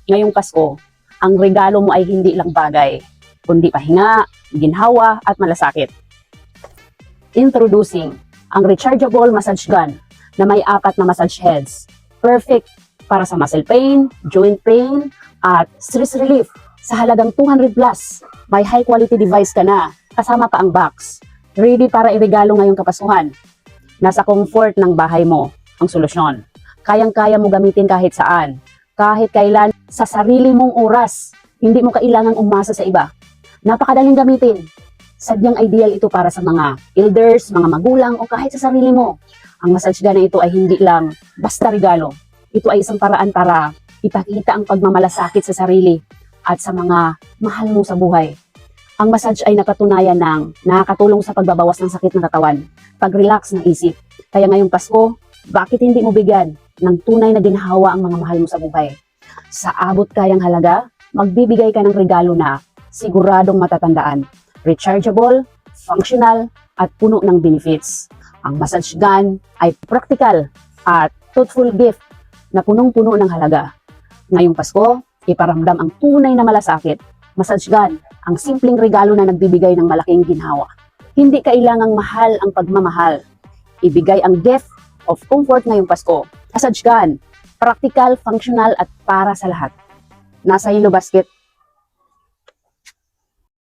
Ngayong Pasko, ang regalo mo ay hindi lang bagay, kundi pahinga, ginhawa at malasakit. Introducing ang rechargeable massage gun na may 4 na massage heads. Perfect para sa muscle pain, joint pain, at stress relief. Sa halagang 200 plus, may high quality device ka na, kasama pa ang box. Ready para iregalo ngayong Kapaskuhan. Nasa comfort ng bahay mo ang solusyon. Kayang-kaya mo gamitin kahit saan, kahit kailan, sa sarili mong oras. Hindi mo kailangang umasa sa iba. Napakadaling gamitin. Sadyang ideal ito para sa mga elders, mga magulang, o kahit sa sarili mo. Ang massage gun na ito ay hindi lang basta regalo. Ito ay isang paraan para ipakita ang pagmamalasakit sa sarili at sa mga mahal mo sa buhay. Ang massage ay nakatunayan ng nakakatulong sa pagbabawas ng sakit ng katawan, pag-relax ng isip. Kaya ngayong Pasko, bakit hindi mo bigyan ng tunay na ginhawa ang mga mahal mo sa buhay? Sa abot kayang halaga, magbibigay ka ng regalo na siguradong matatandaan. Rechargeable, functional, at puno ng benefits. Ang massage gun ay practical at thoughtful gift na punong-puno ng halaga. Ngayong Pasko, iparamdam ang tunay na malasakit. Massage gun, ang simpleng regalo na nagbibigay ng malaking ginhawa. Hindi kailangang mahal ang pagmamahal. Ibigay ang gift of comfort ngayong Pasko. Massage gun, practical, functional, at para sa lahat. Nasa Yellow Basket